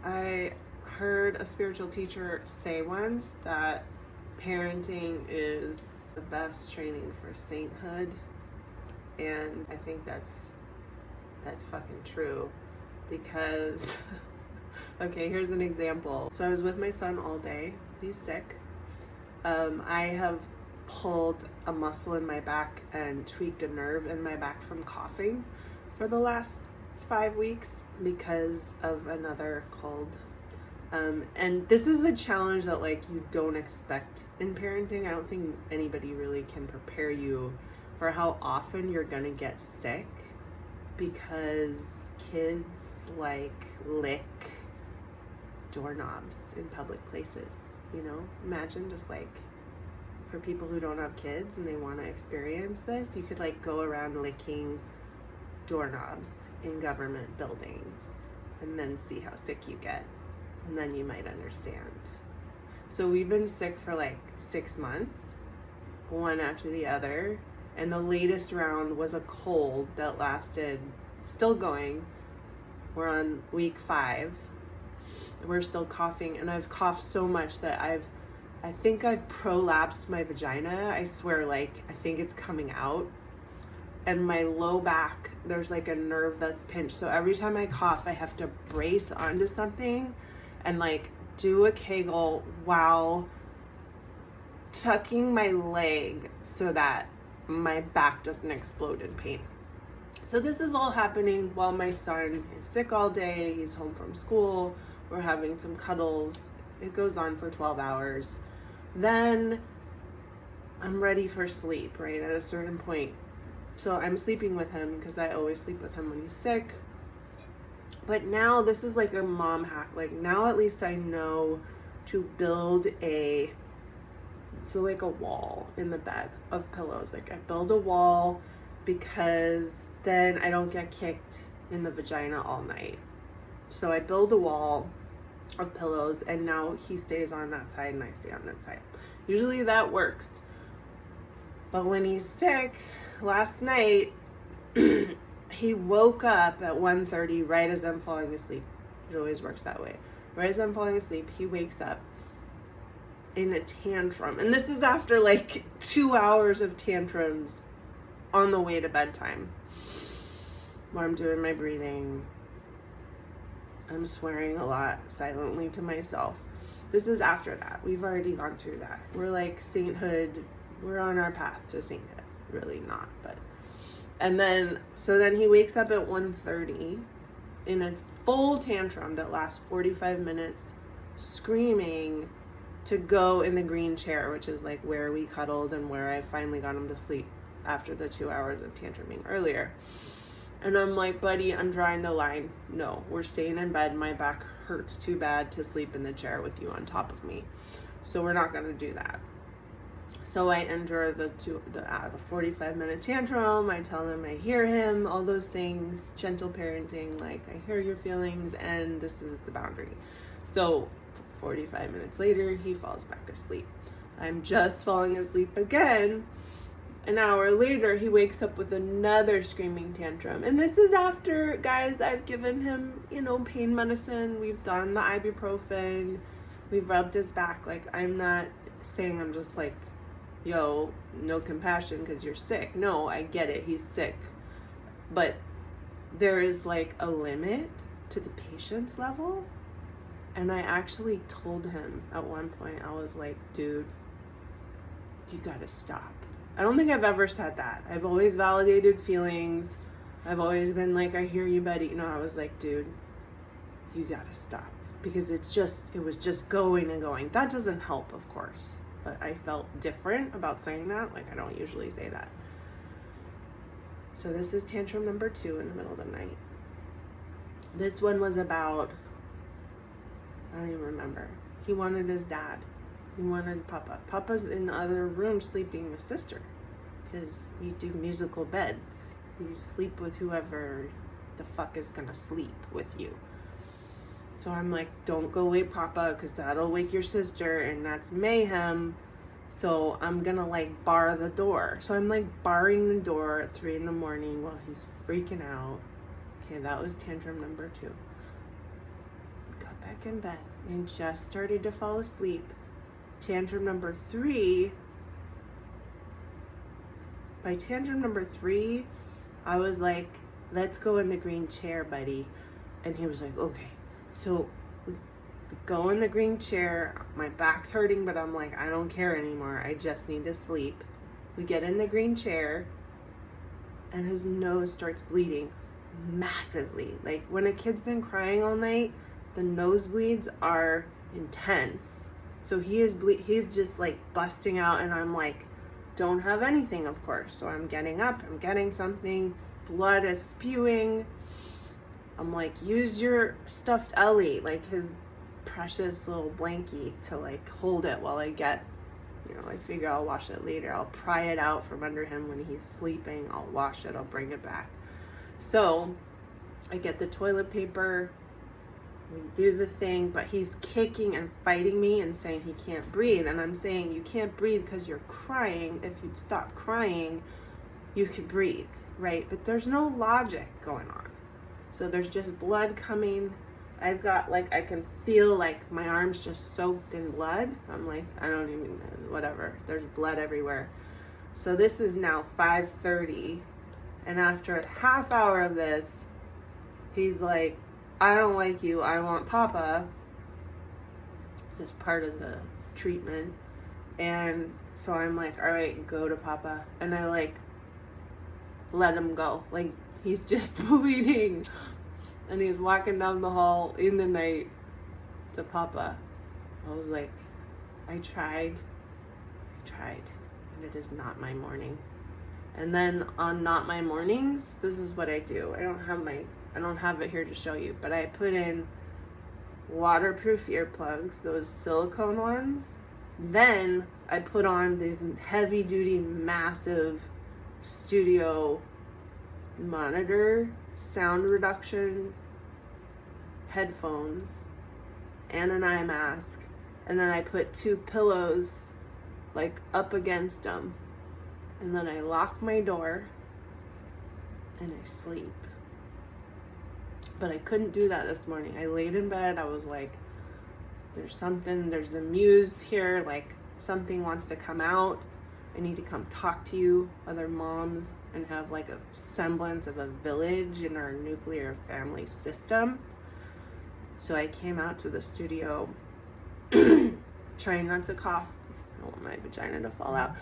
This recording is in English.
I heard a spiritual teacher say once that parenting is the best training for sainthood, and I think that's fucking true because okay, here's an example. So I was with my son all day. He's sick. I have pulled a muscle in my back and tweaked a nerve in my back from coughing for the last 5 weeks because of another cold. And this is a challenge that like you don't expect in parenting. I don't think anybody really can prepare you for how often you're gonna get sick because kids like lick doorknobs in public places, you know? Imagine just like for people who don't have kids and they want to experience this, you could like go around licking doorknobs in government buildings and then see how sick you get, and then you might understand. So we've been sick for like 6 months, one after the other, and the latest round was a cold that lasted, still going. We're on week 5. We're still coughing, and I've coughed so much that I think I've prolapsed my vagina. I swear, like, I think it's coming out. And my low back, there's like a nerve that's pinched. So every time I cough, I have to brace onto something and like do a Kegel while tucking my leg so that my back doesn't explode in pain. So this is all happening while my son is sick all day. He's home from school. We're having some cuddles. It goes on for 12 hours. Then I'm ready for sleep, right, at a certain point. So I'm sleeping with him because I always sleep with him when he's sick. But now this is like a mom hack. Like now at least I know to build a wall in the bed of pillows. Like I build a wall because then I don't get kicked in the vagina all night. So I build a wall of pillows, and now he stays on that side and I stay on that side. Usually that works. But when he's sick, last night, he woke up at 1:30 right as I'm falling asleep. It always works that way. Right as I'm falling asleep, he wakes up in a tantrum. And this is after like 2 hours of tantrums on the way to bedtime, where I'm doing my breathing. I'm swearing a lot silently to myself. This is after that. We've already gone through that. We're like sainthood. We're on our path to sainthood. Really not, but. And then he wakes up at 1:30 in a full tantrum that lasts 45 minutes, screaming to go in the green chair, which is like where we cuddled and where I finally got him to sleep after the 2 hours of tantruming earlier. And I'm like, buddy, I'm drawing the line. No, we're staying in bed. My back hurts too bad to sleep in the chair with you on top of me. So we're not going to do that. So I enter the 45-minute tantrum. I tell him I hear him, all those things, gentle parenting, like I hear your feelings and this is the boundary. So 45 minutes later, he falls back asleep. I'm just falling asleep again. An hour later, he wakes up with another screaming tantrum. And this is after, guys, I've given him, pain medicine. We've done the ibuprofen. We've rubbed his back. Like, I'm not saying I'm just like, yo, no compassion because you're sick. No, I get it. He's sick. But there is like a limit to the patience level. And I actually told him at one point, I was like, dude, you gotta stop. I don't think I've ever said that. I've always validated feelings. I've always been like, I hear you, buddy. I was like, dude, you gotta stop. Because it was just going and going. That doesn't help, of course. But I felt different about saying that. Like, I don't usually say that. So this is tantrum number 2 in the middle of the night. This one was about, I don't even remember. He wanted his dad. He wanted Papa. Papa's in the other room sleeping with sister because you do musical beds. You sleep with whoever the fuck is gonna sleep with you. So I'm like, don't go wake Papa because that'll wake your sister and that's mayhem. So I'm gonna like bar the door. So I'm like barring the door at 3 a.m. while he's freaking out. Okay, that was tantrum number 2. Got back back in bed and just started to fall asleep. Tantrum number 3. By tantrum number 3, I was like, let's go in the green chair, buddy. And he was like, okay. So we go in the green chair. My back's hurting, but I'm like, I don't care anymore. I just need to sleep. We get in the green chair, and his nose starts bleeding massively. Like, when a kid's been crying all night, the nosebleeds are intense. So he's just like busting out, and I'm like, don't have anything, of course. So I'm getting up, I'm getting something, blood is spewing. I'm like, use your stuffed Ellie, like his precious little blankie, to like hold it while I get, I figure I'll wash it later. I'll pry it out from under him when he's sleeping. I'll wash it, I'll bring it back. So I get the toilet paper, we do the thing, but he's kicking and fighting me and saying he can't breathe. And I'm saying, you can't breathe because you're crying. If you'd stop crying, you could breathe, right? But there's no logic going on. So there's just blood coming. I've got, like, I can feel like my arm's just soaked in blood. I'm like, I don't even, whatever. There's blood everywhere. So this is now 5:30. And after a half hour of this, he's like, I don't like you, I want Papa. This is part of the treatment. And so I'm like, all right, go to Papa. And I like let him go. Like, he's just bleeding. And he's walking down the hall in the night to Papa. I was like, I tried, and it is not my morning. And then on not my mornings, this is what I do. I don't have it here to show you, but I put in waterproof earplugs, those silicone ones. Then I put on these heavy duty, massive studio monitor, sound reduction headphones, and an eye mask. And then I put 2 pillows like up against them. And then I lock my door and I sleep. But I couldn't do that this morning. I laid in bed. I was like, there's the muse here, like something wants to come out. I need to come talk to you, other moms, and have like a semblance of a village in our nuclear family system. So I came out to the studio, trying not to cough. I don't want my vagina to fall out.